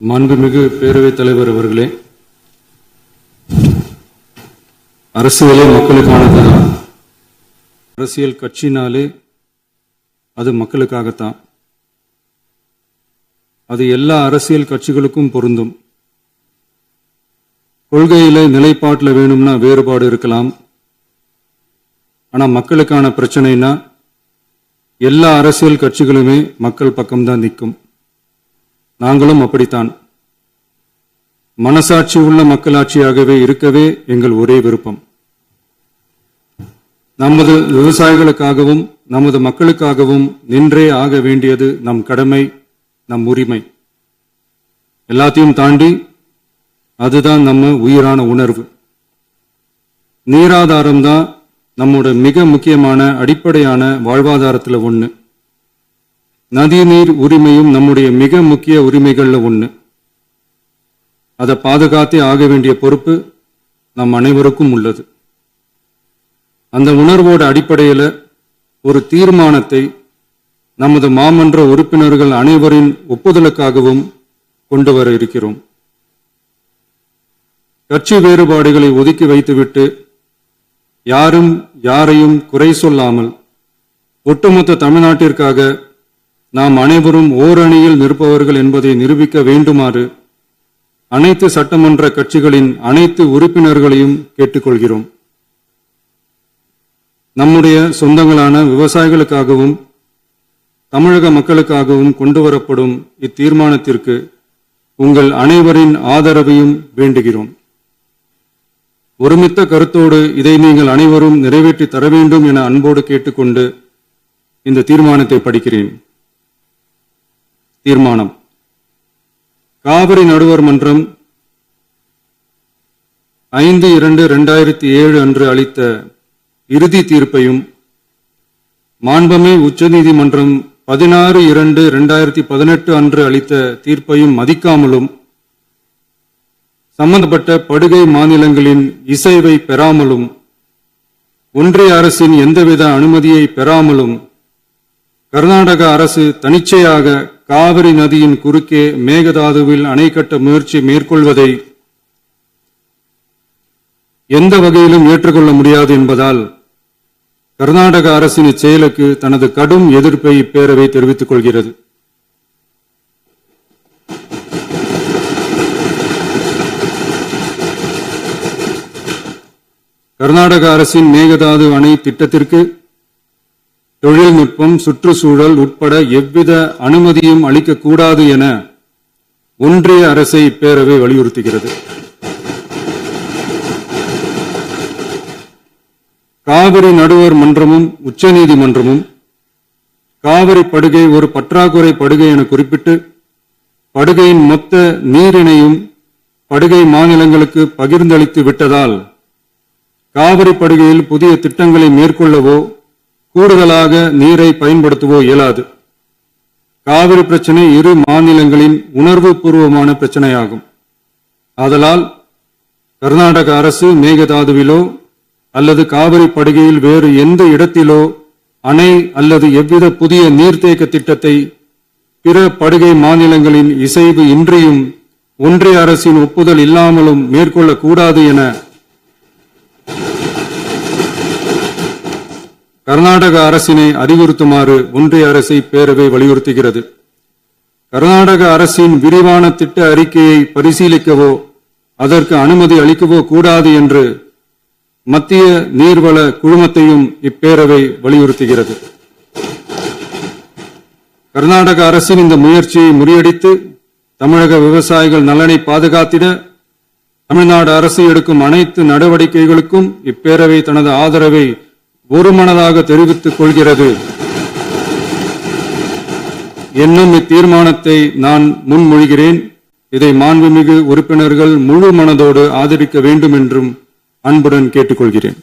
மாண்புமிகு பேரவைத் தலைவர் அவர்களே, அரசியலே மக்களுக்கானதுதான். அரசியல் கட்சினாலே அது மக்களுக்காகத்தான். அது எல்லா அரசியல் கட்சிகளுக்கும் பொருந்தும். கொள்கையில நிலைப்பாட்டில் வேணும்னா வேறுபாடு இருக்கலாம். ஆனா மக்களுக்கான பிரச்சனைனா எல்லா அரசியல் கட்சிகளுமே மக்கள் பக்கம்தான் நிற்கும். நாங்களும் அப்படித்தான். மனசாட்சி உள்ள மக்களாட்சியாகவே இருக்கவே எங்கள் ஒரே விருப்பம். நமது விவசாயிகளுக்காகவும் நமது மக்களுக்காகவும் நின்றே ஆக வேண்டியது நம் கடமை, நம் உரிமை. எல்லாத்தையும் தாண்டி அதுதான் நம்ம உயிரான உணர்வு. நீராதாரம் தான் நம்மோட மிக முக்கியமான அடிப்படையான வாழ்வாதாரத்தில் ஒன்று. நதி நீர் உரிமையும் நம்முடைய மிக முக்கிய உரிமைகள்ல ஒன்று. அதை பாதுகாத்தே ஆக வேண்டிய பொறுப்பு நம் அனைவருக்கும் உள்ளது. அந்த உணர்வோட அடிப்படையில் ஒரு தீர்மானத்தை நமது மாமன்ற உறுப்பினர்கள் அனைவரின் ஒப்புதலுக்காகவும் கொண்டு வர இருக்கிறோம். கட்சி வேறுபாடுகளை ஒதுக்கி வைத்துவிட்டு யாரும் யாரையும் குறை சொல்லாமல் ஒட்டுமொத்த தமிழ்நாட்டிற்காக நாம் அனைவரும் ஓரணியில் நிற்பவர்கள் என்பதை நிரூபிக்க வேண்டுமாறு அனைத்து சட்டமன்ற கட்சிகளின் அனைத்து உறுப்பினர்களையும் கேட்டுக்கொள்கிறோம். நம்முடைய சொந்தங்களான விவசாயிகளுக்காகவும் தமிழக மக்களுக்காகவும் கொண்டுவரப்படும் இத்தீர்மானத்திற்கு உங்கள் அனைவரின் ஆதரவையும் வேண்டுகிறோம். ஒருமித்த கருத்தோடு இதை நீங்கள் அனைவரும் நிறைவேற்றி தர வேண்டும் என அன்போடு கேட்டுக்கொண்டு இந்த தீர்மானத்தை படிக்கிறேன். தீர்மானம்: காவிரி நடுவர் மன்றம் 5/2/2007 அன்று அளித்த இறுதி தீர்ப்பையும் மாண்புமிகு உச்சநீதிமன்றம் 16/2/2018 அன்று அளித்த தீர்ப்பையும் மதிக்காமலும் சம்பந்தப்பட்ட படுகை மாநிலங்களின் இசைவை பெறாமலும் ஒன்றிய அரசின் எந்தவித அனுமதியை பெறாமலும் கர்நாடக அரசு தனிச்சையாக காவிரி நதியின் குறுக்கே மேகதாதுவில் அணை கட்ட முயற்சி மேற்கொள்வதை எந்த வகையிலும் ஏற்றுக்கொள்ள முடியாது என்பதால் கர்நாடக அரசின் இச்செயலுக்கு தனது கடும் எதிர்ப்பை இப்பேரவை தெரிவித்துக் கொள்கிறது. கர்நாடக அரசின் மேகதாது அணை திட்டத்திற்கு தொழில்நுட்பம், சுற்றுச்சூழல் உட்பட எவ்வித அனுமதியும் அளிக்கக்கூடாது என ஒன்றிய அரசை இப்பேரவை வலியுறுத்துகிறது. காவிரி நடுவர் மன்றமும் உச்சநீதிமன்றமும் காவிரி படுகை ஒரு பற்றாக்குறை படுகை என குறிப்பிட்டு படுகையின் மொத்த நீரினையும் படுகை மாநிலங்களுக்கு பகிர்ந்தளித்து விட்டதால் காவிரி படுகையில் புதிய திட்டங்களை மேற்கொள்ளவோ கூடுதலாக நீரை பயன்படுத்தவோ இயலாது. காவிரி பிரச்சனை இரு மாநிலங்களின் உணர்வு பூர்வமான பிரச்சனையாகும். ஆதலால் கர்நாடக அரசு மேகதாதுவிலோ அல்லது காவிரி படுகையில் வேறு எந்த இடத்திலோ அணை அல்லது எவ்வித புதிய நீர்த்தேக்க திட்டத்தை பிற படுகை மாநிலங்களின் இசைவு இன்றியும் ஒன்றிய அரசின் ஒப்புதல் இல்லாமலும் மேற்கொள்ளக்கூடாது என கர்நாடக அரசினை அறிவுறுத்துமாறு ஒன்றிய அரசை பேரவை வலியுறுத்துகிறது. கர்நாடக அரசின் விரிவான திட்ட அறிக்கையை பரிசீலிக்கவோ அதற்கு அனுமதி அளிக்கவோ கூடாது என்று மத்திய நீர்வள குழுமத்தையும் இப்பேரவை வலியுறுத்துகிறது. கர்நாடக அரசின் இந்த முயற்சியை முறியடித்து தமிழக விவசாயிகள் நலனை பாதுகாத்திட தமிழ்நாடு அரசு எடுக்கும் அனைத்து நடவடிக்கைகளுக்கும் இப்பேரவை தனது ஆதரவை ஒருமனதாக தெரிவித்துக் கொள்கிறது என்னும் இத்தீர்மானத்தை நான் முன்மொழிகிறேன். இதை மாண்புமிகு உறுப்பினர்கள் முழு மனதோடு ஆதரிக்க வேண்டும் என்றும் அன்புடன் கேட்டுக்கொள்கிறேன்.